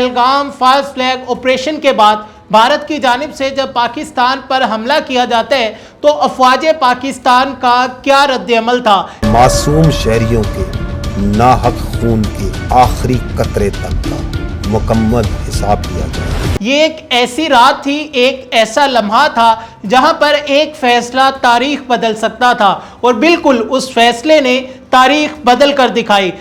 Pahalgam false flag operation کے بعد بھارت کی جانب سے جب پاکستان پر حملہ کیا جاتا ہے تو افواج پاکستان کا کیا رد عمل تھا؟ معصوم شہریوں کے ناحق خون کے آخری قطرے تک کا مکمل حساب لیا جائے۔ یہ ایک ایسی رات تھی، ایک ایسا لمحہ تھا جہاں پر ایک فیصلہ تاریخ بدل سکتا تھا، اور بالکل اس فیصلے نے تاریخ بدل کر دکھائی۔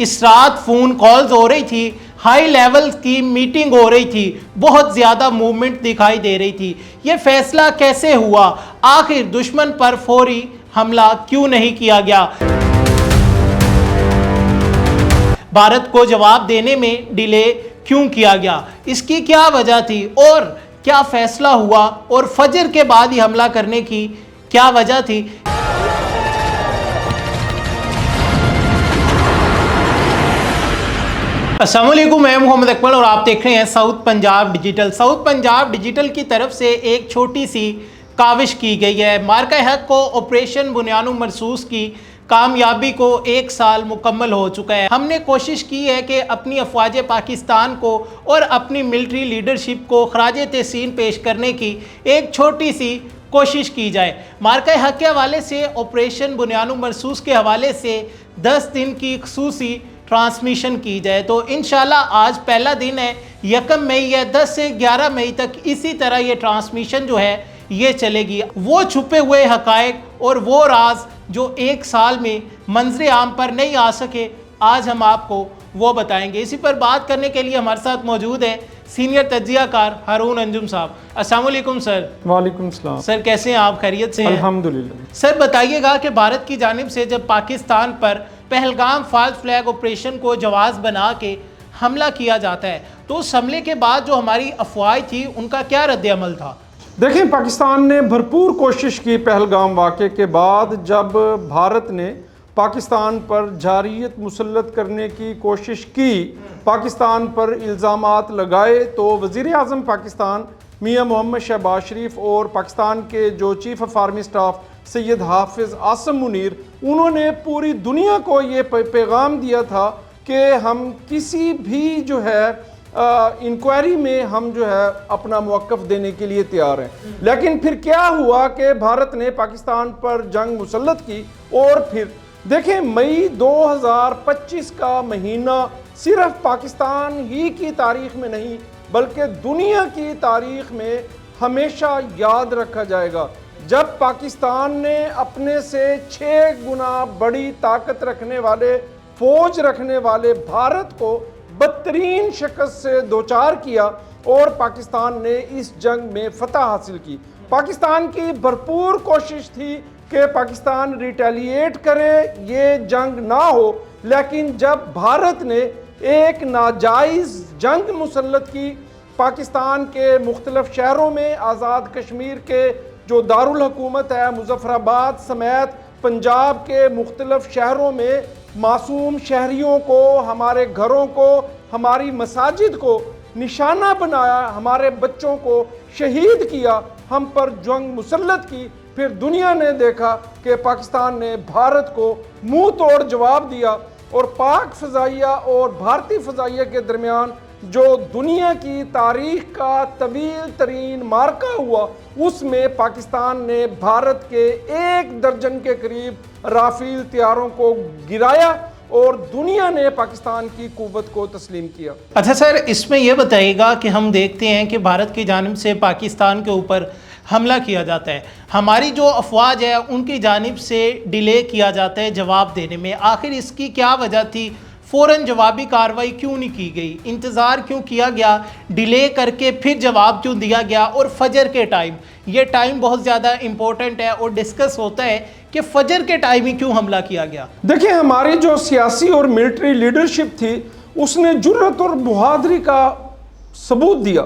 اس رات فون کالز ہو رہی تھی، ہائی لیول کی میٹنگ ہو رہی تھی، بہت زیادہ موومنٹ دکھائی دے رہی تھی۔ یہ فیصلہ کیسے ہوا؟ آخر دشمن پر فوری حملہ کیوں نہیں کیا گیا؟ بھارت کو جواب دینے میں ڈیلے کیوں کیا گیا؟ اس کی کیا وجہ تھی اور کیا فیصلہ ہوا؟ اور فجر کے بعد ہی حملہ کرنے کی کیا وجہ تھی؟ السلام علیکم، میں محمد اکمل اور آپ دیکھ رہے ہیں south Punjab digital. South Punjab digital کی طرف سے ایک چھوٹی سی کاوش کی گئی ہے۔ مارکہ حق کو آپریشن بنیان مرصوص کی کامیابی کو 1 سال مکمل ہو چکا ہے۔ ہم نے کوشش کی ہے کہ اپنی افواج پاکستان کو اور اپنی ملٹری لیڈرشپ کو خراج تحسین پیش کرنے کی ایک چھوٹی سی کوشش کی جائے۔ مارکہ حق کے حوالے سے، آپریشن بنیان مرصوص کے حوالے سے 10 دن کی خصوصی ٹرانسمیشن کی جائے تو انشاءاللہ آج پہلا دن ہے، 1 مئی ہے، 10 سے 11 مئی تک اسی طرح یہ ٹرانسمیشن جو ہے یہ چلے گی۔ وہ چھپے ہوئے حقائق اور وہ راز جو 1 سال میں منظر عام پر نہیں آ سکے، آج ہم آپ کو وہ بتائیں گے۔ اسی پر بات کرنے کے لیے ہمارے ساتھ موجود ہے سینئر تجزیہ کار ہارون انجم صاحب۔ السلام علیکم سر۔ وعلیکم السلام سر کیسے ہیں آپ؟ خیریت سے ہیں؟ الحمدللہ۔ سر بتائیے گا کہ بھارت کی جانب سے جب پاکستان پر پہلگام فالس فلیگ آپریشن کو جواز بنا کے حملہ کیا جاتا ہے تو اس حملے کے بعد جو ہماری افواج تھی ان کا کیا رد عمل تھا؟ دیکھیں، پاکستان نے بھرپور کوشش کی پہلگام واقعے کے بعد۔ جب بھارت نے پاکستان پر جارحیت مسلط کرنے کی کوشش کی، پاکستان پر الزامات لگائے، تو وزیر اعظم پاکستان میاں محمد شہباز شریف اور پاکستان کے جو چیف آف آرمی سٹاف سید حافظ عاصم منیر، انہوں نے پوری دنیا کو یہ پیغام دیا تھا کہ ہم کسی بھی جو ہے انکوائری میں ہم جو ہے اپنا موقف دینے کے لیے تیار ہیں۔ لیکن پھر کیا ہوا کہ بھارت نے پاکستان پر جنگ مسلط کی، اور پھر دیکھیں مئی 2025 کا مہینہ صرف پاکستان ہی کی تاریخ میں نہیں بلکہ دنیا کی تاریخ میں ہمیشہ یاد رکھا جائے گا، جب پاکستان نے اپنے سے 6 گنا بڑی طاقت رکھنے والے، فوج رکھنے والے بھارت کو بدترین شکست سے دوچار کیا اور پاکستان نے اس جنگ میں فتح حاصل کی۔ پاکستان کی بھرپور کوشش تھی کہ پاکستان ریٹیلیٹ کرے، یہ جنگ نہ ہو، لیکن جب بھارت نے ایک ناجائز جنگ مسلط کی، پاکستان کے مختلف شہروں میں، آزاد کشمیر کے جو دارالحکومت ہے مظفر آباد سمیت پنجاب کے مختلف شہروں میں معصوم شہریوں کو، ہمارے گھروں کو، ہماری مساجد کو نشانہ بنایا، ہمارے بچوں کو شہید کیا، ہم پر جنگ مسلط کی، پھر دنیا نے دیکھا کہ پاکستان نے بھارت کو منہ توڑ جواب دیا، اور پاک فضائیہ اور بھارتی فضائیہ کے درمیان جو دنیا کی تاریخ کا طویل ترین معرکہ ہوا، اس میں پاکستان نے بھارت کے 1 درجن کے قریب رافیل طیاروں کو گرایا اور دنیا نے پاکستان کی قوت کو تسلیم کیا۔ اچھا سر، اس میں یہ بتائیے گا کہ ہم دیکھتے ہیں کہ بھارت کی جانب سے پاکستان کے اوپر حملہ کیا جاتا ہے، ہماری جو افواج ہے ان کی جانب سے ڈیلے کیا جاتا ہے جواب دینے میں، آخر اس کی کیا وجہ تھی؟ فوراً جوابی کارروائی کیوں نہیں کی گئی؟ انتظار کیوں کیا گیا؟ ڈیلے کر کے پھر جواب کیوں دیا گیا؟ اور فجر کے ٹائم، یہ ٹائم بہت زیادہ امپورٹنٹ ہے اور ڈسکس ہوتا ہے کہ فجر کے ٹائم ہی کیوں حملہ کیا گیا؟ دیکھیں، ہماری جو سیاسی اور ملٹری لیڈرشپ تھی اس نے جرأت اور بہادری کا ثبوت دیا۔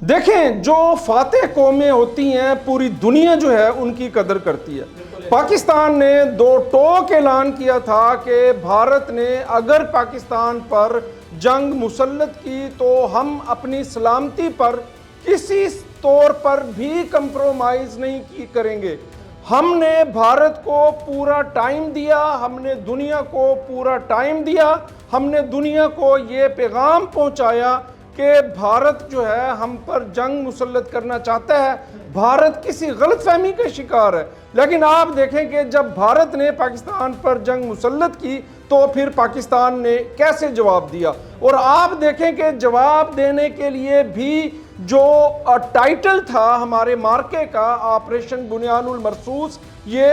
دیکھیں، جو فاتح قومیں ہوتی ہیں پوری دنیا جو ہے ان کی قدر کرتی ہے۔ پاکستان نے 2 ٹوک اعلان کیا تھا کہ بھارت نے اگر پاکستان پر جنگ مسلط کی تو ہم اپنی سلامتی پر کسی طور پر بھی کمپرومائز نہیں کریں گے، ہم نے بھارت کو پورا ٹائم دیا، ہم نے دنیا کو پورا ٹائم دیا، ہم نے دنیا کو یہ پیغام پہنچایا کہ بھارت جو ہے ہم پر جنگ مسلط کرنا چاہتا ہے، بھارت کسی غلط فہمی کا شکار ہے۔ لیکن آپ دیکھیں کہ جب بھارت نے پاکستان پر جنگ مسلط کی تو پھر پاکستان نے کیسے جواب دیا، اور آپ دیکھیں کہ جواب دینے کے لیے بھی جو ٹائٹل تھا ہمارے مارکے کا، آپریشن بنیان المرصوص، یہ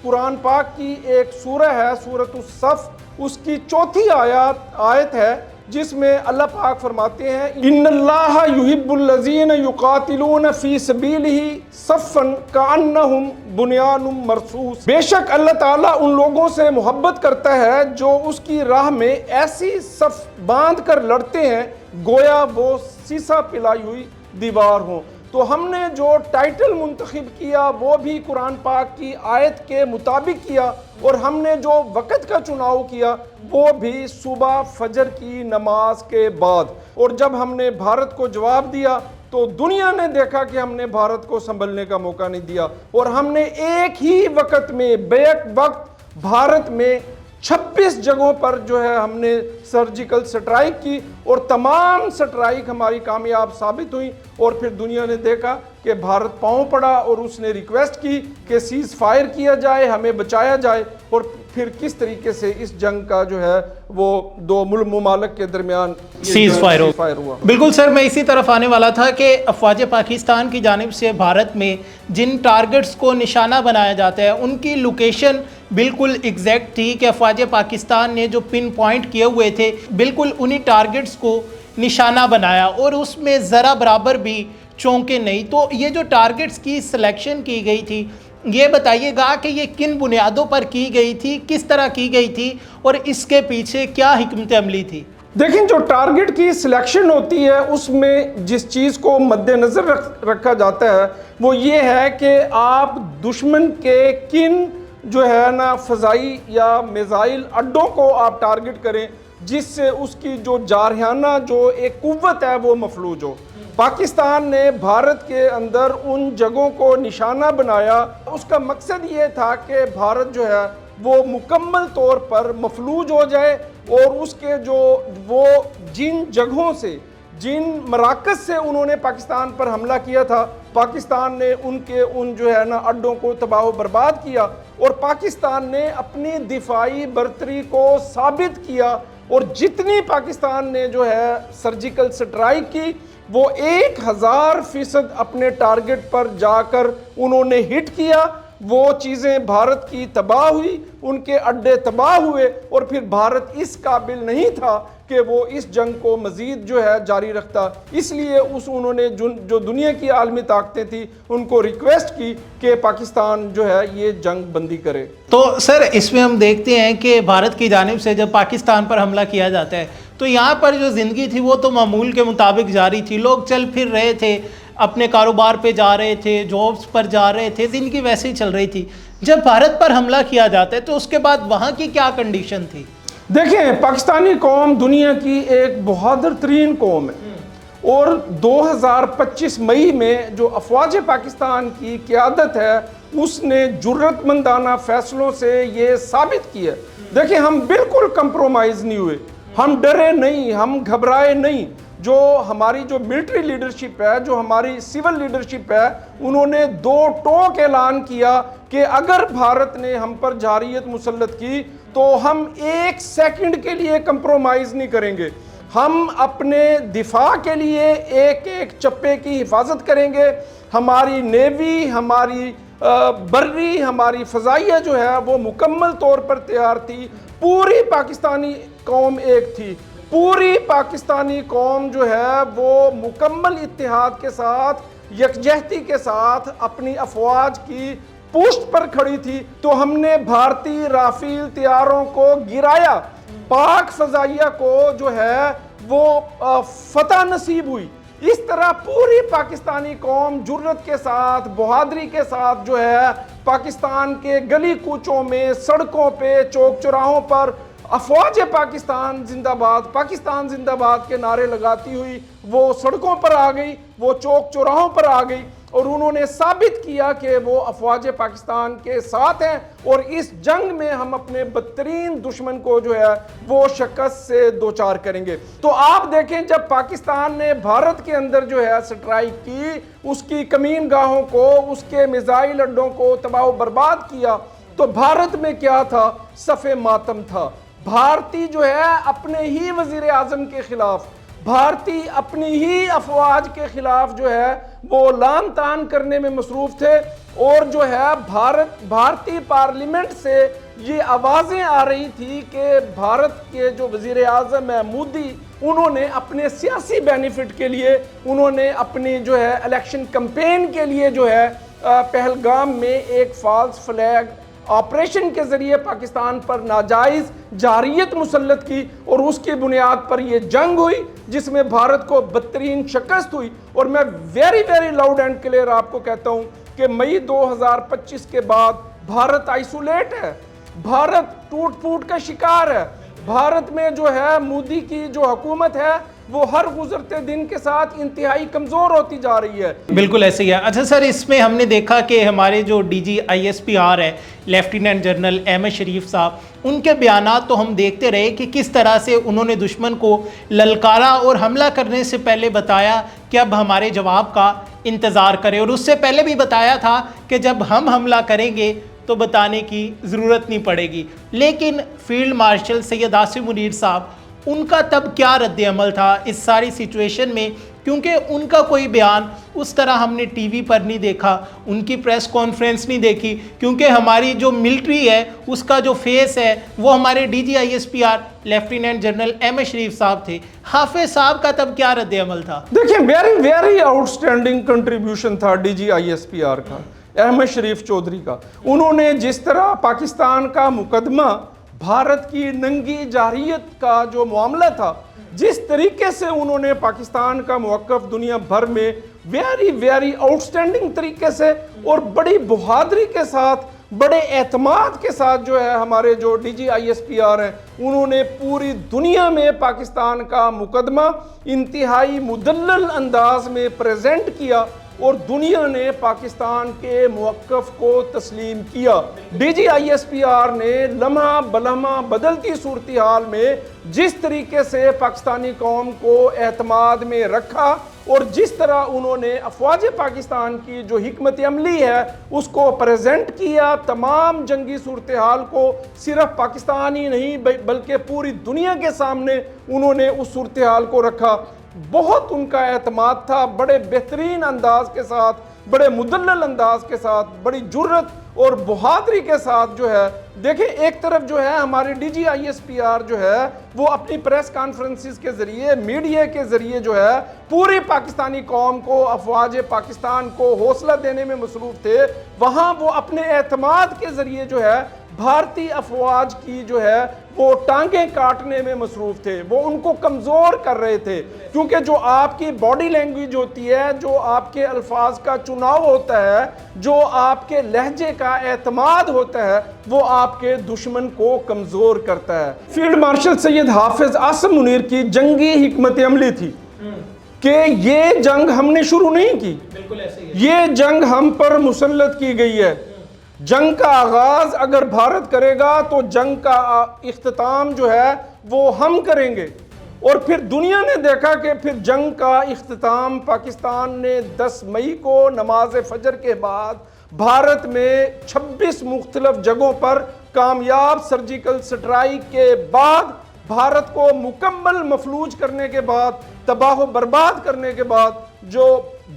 قرآن پاک کی ایک سورہ ہے، سورۃ الصف، اس کی 4 آیت ہے، جس میں اللہ پاک فرماتے ہیں ان اللہ یحب الذین یقاتلون فی سبیلہ صفا کانہم بنیان مرصوص، بے شک اللہ تعالیٰ ان لوگوں سے محبت کرتا ہے جو اس کی راہ میں ایسی صف باندھ کر لڑتے ہیں گویا وہ سیسا پلائی ہوئی دیوار ہوں۔ تو ہم نے جو ٹائٹل منتخب کیا وہ بھی قرآن پاک کی آیت کے مطابق کیا، اور ہم نے جو وقت کا چناؤ کیا وہ بھی صبح فجر کی نماز کے بعد۔ اور جب ہم نے بھارت کو جواب دیا تو دنیا نے دیکھا کہ ہم نے بھارت کو سنبھلنے کا موقع نہیں دیا، اور ہم نے ایک ہی وقت میں بیک وقت بھارت میں 26 جگہوں پر جو ہے ہم نے سرجیکل سٹرائک کی، اور تمام سٹرائک ہماری کامیاب ثابت ہوئی، اور پھر دنیا نے دیکھا کہ بھارت پاؤں پڑا اور اس نے ریکویسٹ کی کہ سیز فائر کیا جائے، ہمیں بچایا جائے، اور پھر کس طریقے سے اس جنگ کا جو ہے وہ دو ممالک کے درمیان سیز فائر ہوا۔ بالکل سر، میں اسی طرف آنے والا تھا کہ افواج پاکستان کی جانب سے بھارت میں جن ٹارگٹس کو نشانہ بنایا جاتا ہے ان کی لوکیشن بالکل ایگزیکٹ تھی کہ افواج پاکستان نے جو پن پوائنٹ کیے ہوئے تھے بالکل انہی ٹارگٹس کو نشانہ بنایا، اور اس میں ذرا برابر بھی چونکے نہیں۔ تو یہ جو ٹارگٹس کی سلیکشن کی گئی تھی، یہ بتائیے گا کہ یہ کن بنیادوں پر کی گئی تھی، کس طرح کی گئی تھی، اور اس کے پیچھے کیا حکمت عملی تھی؟ دیکھیں، جو ٹارگٹ کی سلیکشن ہوتی ہے اس میں جس چیز کو مد نظر رکھا جاتا ہے وہ یہ ہے کہ آپ دشمن کے کن جو ہے نا فضائی یا میزائل اڈوں کو آپ ٹارگٹ کریں جس سے اس کی جو جارحانہ جو ایک قوت ہے وہ مفلوج ہو۔ پاکستان نے بھارت کے اندر ان جگہوں کو نشانہ بنایا، اس کا مقصد یہ تھا کہ بھارت جو ہے وہ مکمل طور پر مفلوج ہو جائے، اور اس کے جو وہ جن جگہوں سے جن مراکز سے انہوں نے پاکستان پر حملہ کیا تھا، پاکستان نے ان جو ہے نا اڈوں کو تباہ و برباد کیا، اور پاکستان نے اپنی دفاعی برتری کو ثابت کیا، اور جتنی پاکستان نے جو ہے سرجیکل سٹرائک کی وہ 1000% اپنے ٹارگٹ پر جا کر انہوں نے ہٹ کیا۔ وہ چیزیں بھارت کی تباہ ہوئی، ان کے اڈے تباہ ہوئے، اور پھر بھارت اس قابل نہیں تھا کہ وہ اس جنگ کو مزید جو ہے جاری رکھتا، اس لیے انہوں نے جو دنیا کی عالمی طاقتیں تھی ان کو ریکویسٹ کی کہ پاکستان جو ہے یہ جنگ بندی کرے۔ تو سر اس میں ہم دیکھتے ہیں کہ بھارت کی جانب سے جب پاکستان پر حملہ کیا جاتا ہے تو یہاں پر جو زندگی تھی وہ تو معمول کے مطابق جاری تھی، لوگ چل پھر رہے تھے، اپنے کاروبار پہ جا رہے تھے، جابس پر جا رہے تھے، زندگی ویسے ہی چل رہی تھی۔ جب بھارت پر حملہ کیا جاتا ہے تو اس کے بعد وہاں کی کیا کنڈیشن تھی؟ دیکھیں، پاکستانی قوم دنیا کی ایک بہادر ترین قوم ہے، اور 2025 مئی میں جو افواج پاکستان کی قیادت ہے اس نے جرأت مندانہ فیصلوں سے یہ ثابت کیا۔ دیکھیں، ہم بالکل کمپرومائز نہیں ہوئے، ہم ڈرے نہیں، ہم گھبرائے نہیں۔ جو ہماری جو ملٹری لیڈرشپ ہے، جو ہماری سول لیڈرشپ ہے، انہوں نے 2 ٹوک اعلان کیا کہ اگر بھارت نے ہم پر جارحیت مسلط کی تو ہم 1 سیکنڈ کے لیے کمپرومائز نہیں کریں گے، ہم اپنے دفاع کے لیے ایک ایک چپے کی حفاظت کریں گے۔ ہماری نیوی، ہماری بری، ہماری فضائیہ جو ہے وہ مکمل طور پر تیار تھی، پوری پاکستانی قوم ایک تھی، پوری پاکستانی قوم جو ہے وہ مکمل اتحاد کے ساتھ، یکجہتی کے ساتھ اپنی افواج کی پشت پر کھڑی تھی۔ تو ہم نے بھارتی رافیل طیاروں کو گرایا، پاک فضائیہ کو جو ہے وہ فتح نصیب ہوئی۔ اس طرح پوری پاکستانی قوم جرأت کے ساتھ، بہادری کے ساتھ جو ہے پاکستان کے گلی کوچوں میں، سڑکوں پہ، چوک چوراہوں پر افواج پاکستان زندہ باد کے نعرے لگاتی ہوئی وہ سڑکوں پر آ گئی، وہ چوک چوراہوں پر آ گئی، اور انہوں نے ثابت کیا کہ وہ افواج پاکستان کے ساتھ ہیں، اور اس جنگ میں ہم اپنے بدترین دشمن کو جو ہے وہ شکست سے دوچار کریں گے۔ تو آپ دیکھیں جب پاکستان نے بھارت کے اندر جو ہے سٹرائک کی، اس کی کمین گاہوں کو، اس کے میزائل اڈوں کو تباہ و برباد کیا، تو بھارت میں کیا تھا؟ صف ماتم تھا۔ بھارتی جو ہے اپنے ہی وزیر اعظم کے خلاف، بھارتی اپنی ہی افواج کے خلاف جو ہے وہ لان تان کرنے میں مصروف تھے، اور جو ہے بھارتی پارلیمنٹ سے یہ آوازیں آ رہی تھی کہ بھارت کے جو وزیر اعظم ہے مودی، انہوں نے اپنے سیاسی بینیفٹ کے لیے، انہوں نے اپنی جو ہے الیکشن کمپین کے لیے جو ہے پہلگام میں ایک فالس فلیگ آپریشن کے ذریعے پاکستان پر ناجائز جارحیت مسلط کی، اور اس کی بنیاد پر یہ جنگ ہوئی جس میں بھارت کو بدترین شکست ہوئی۔ اور میں ویری لاؤڈ اینڈ کلیئر آپ کو کہتا ہوں کہ مئی 2025 کے بعد بھارت آئسولیٹ ہے، بھارت ٹوٹ پھوٹ کا شکار ہے، بھارت میں جو ہے مودی کی جو حکومت ہے وہ ہر گزرتے دن کے ساتھ انتہائی کمزور ہوتی جا رہی ہے۔ بالکل ایسے ہی ہے۔ اچھا سر، اس میں ہم نے دیکھا کہ ہمارے جو D G I S P R ہے لیفٹیننٹ جنرل احمد شریف صاحب، ان کے بیانات تو ہم دیکھتے رہے کہ کس طرح سے انہوں نے دشمن کو للکارا اور حملہ کرنے سے پہلے بتایا کہ اب ہمارے جواب کا انتظار کرے، اور اس سے پہلے بھی بتایا تھا کہ جب ہم حملہ کریں گے تو بتانے کی ضرورت نہیں پڑے گی۔ لیکن فیلڈ مارشل سید آصف منیر صاحب، ان کا تب کیا رد عمل تھا اس ساری سچویشن میں؟ کیونکہ ان کا کوئی بیان اس طرح ہم نے ٹی وی پر نہیں دیکھا، ان کی پریس کانفرنس نہیں دیکھی، کیونکہ ہماری جو ملٹری ہے اس کا جو فیس ہے وہ ہمارے D G I S P R lieutenant general Ahmed Sharif صاحب تھے۔ حافظ صاحب کا تب کیا رد عمل تھا؟ دیکھیں ویری آؤٹ سٹینڈنگ کنٹریبیوشن تھا D G I S P are کا، احمد شریف چودھری کا۔ انہوں نے جس طرح پاکستان کا مقدمہ، بھارت کی ننگی جارحیت کا جو معاملہ تھا، جس طریقے سے انہوں نے پاکستان کا موقف دنیا بھر میں ویری آؤٹ سٹینڈنگ طریقے سے اور بڑی بہادری کے ساتھ، بڑے اعتماد کے ساتھ جو ہے ہمارے جو D G I S P R ہیں، انہوں نے پوری دنیا میں پاکستان کا مقدمہ انتہائی مدلل انداز میں پریزنٹ کیا، اور دنیا نے پاکستان کے موقف کو تسلیم کیا۔ D G I S P R نے لمحہ بلمحہ بدلتی صورتحال میں جس طریقے سے پاکستانی قوم کو اعتماد میں رکھا، اور جس طرح انہوں نے افواج پاکستان کی جو حکمت عملی ہے اس کو پریزنٹ کیا، تمام جنگی صورتحال کو صرف پاکستان ہی نہیں بلکہ پوری دنیا کے سامنے انہوں نے اس صورتحال کو رکھا۔ بہت ان کا اعتماد تھا، بڑے بہترین انداز کے ساتھ، بڑے مدلل انداز کے ساتھ، بڑی جرت اور بہادری کے ساتھ جو ہے۔ دیکھیں ایک طرف جو ہے ہمارے D G I S P R جو ہے وہ اپنی پریس کانفرنسز کے ذریعے، میڈیا کے ذریعے جو ہے پوری پاکستانی قوم کو، افواج پاکستان کو حوصلہ دینے میں مصروف تھے، وہاں وہ اپنے اعتماد کے ذریعے جو ہے بھارتی افواج کی جو ہے وہ ٹانگیں کاٹنے میں مصروف تھے، وہ ان کو کمزور کر رہے تھے، کیونکہ جو آپ کی باڈی لینگویج ہوتی ہے، جو آپ کے الفاظ کا چناؤ ہوتا ہے، جو آپ کے لہجے کا اعتماد ہوتا ہے، وہ آپ کے دشمن کو کمزور کرتا ہے۔ فیلڈ مارشل سید حافظ آصف منیر کی جنگی حکمت عملی تھی کہ یہ جنگ ہم نے شروع نہیں کی، یہ جنگ ہم پر مسلط کی گئی ہے۔ جنگ کا آغاز اگر بھارت کرے گا تو جنگ کا اختتام جو ہے وہ ہم کریں گے، اور پھر دنیا نے دیکھا کہ پھر جنگ کا اختتام پاکستان نے 10 مئی کو نماز فجر کے بعد بھارت میں 26 مختلف جگہوں پر کامیاب سرجیکل سٹرائک کے بعد، بھارت کو مکمل مفلوج کرنے کے بعد، تباہ و برباد کرنے کے بعد جو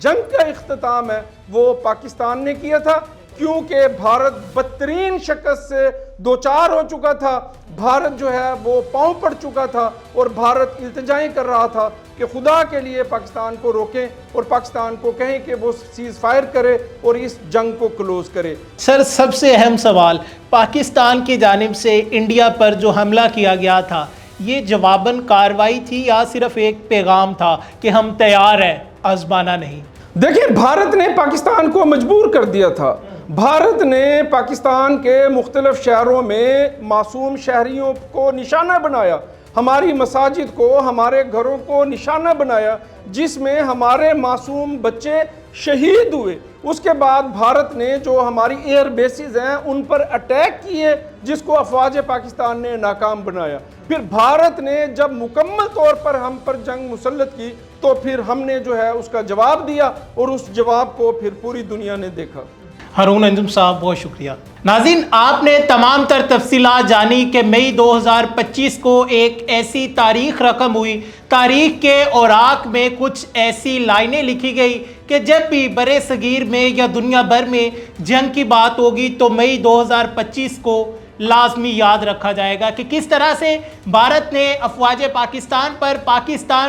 جنگ کا اختتام ہے وہ پاکستان نے کیا تھا، کیونکہ بھارت بدترین شکست سے دوچار ہو چکا تھا، بھارت جو ہے وہ پاؤں پڑ چکا تھا، اور بھارت التجائیں کر رہا تھا کہ خدا کے لیے پاکستان کو روکیں اور پاکستان کو کہیں کہ وہ سیز فائر کرے اور اس جنگ کو کلوز کرے۔ سر سب سے اہم سوال، پاکستان کی جانب سے انڈیا پر جو حملہ کیا گیا تھا، یہ جواباً کارروائی تھی یا صرف ایک پیغام تھا کہ ہم تیار ہیں، آزمانا نہیں؟ دیکھیں بھارت نے پاکستان کو مجبور کر دیا تھا، بھارت نے پاکستان کے مختلف شہروں میں معصوم شہریوں کو نشانہ بنایا، ہماری مساجد کو، ہمارے گھروں کو نشانہ بنایا، جس میں ہمارے معصوم بچے شہید ہوئے۔ اس کے بعد بھارت نے جو ہماری ایئر بیسز ہیں ان پر اٹیک کیے، جس کو افواج پاکستان نے ناکام بنایا۔ پھر بھارت نے جب مکمل طور پر ہم پر جنگ مسلط کی تو پھر ہم نے جو ہے اس کا جواب دیا، اور اس جواب کو پھر پوری دنیا نے دیکھا۔ ہارون انجم صاحب بہت شکریہ۔ ناظرین، آپ نے تمام تر تفصیلات جانی کہ مئی 2025 کو ایک ایسی تاریخ رقم ہوئی، تاریخ کے اوراق میں کچھ ایسی لائنیں لکھی گئی کہ جب بھی برِ صغیر میں یا دنیا بھر میں جنگ کی بات ہوگی تو مئی 2025 کو لازمی یاد رکھا جائے گا کہ کس طرح سے بھارت نے افواج پاکستان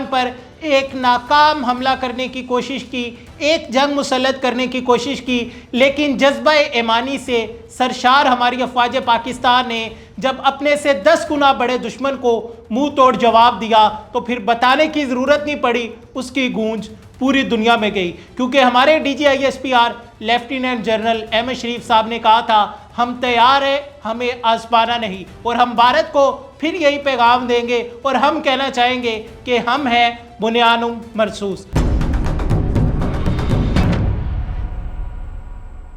پر ایک ناکام حملہ کرنے کی کوشش کی، ایک جنگ مسلط کرنے کی کوشش کی، لیکن جذبہ ایمانی سے سرشار ہماری افواج پاکستان نے جب اپنے سے 10 گنا بڑے دشمن کو منہ توڑ جواب دیا تو پھر بتانے کی ضرورت نہیں پڑی، اس کی گونج پوری دنیا میں گئی، کیونکہ ہمارے DGISPR lieutenant general Ahmed Sharif صاحب نے کہا تھا ہم تیار ہیں، ہمیں آزمانا نہیں، اور ہم بھارت کو پھر یہی پیغام دیں گے اور ہم کہنا چاہیں گے کہ ہم ہیں بنیان مرصوص۔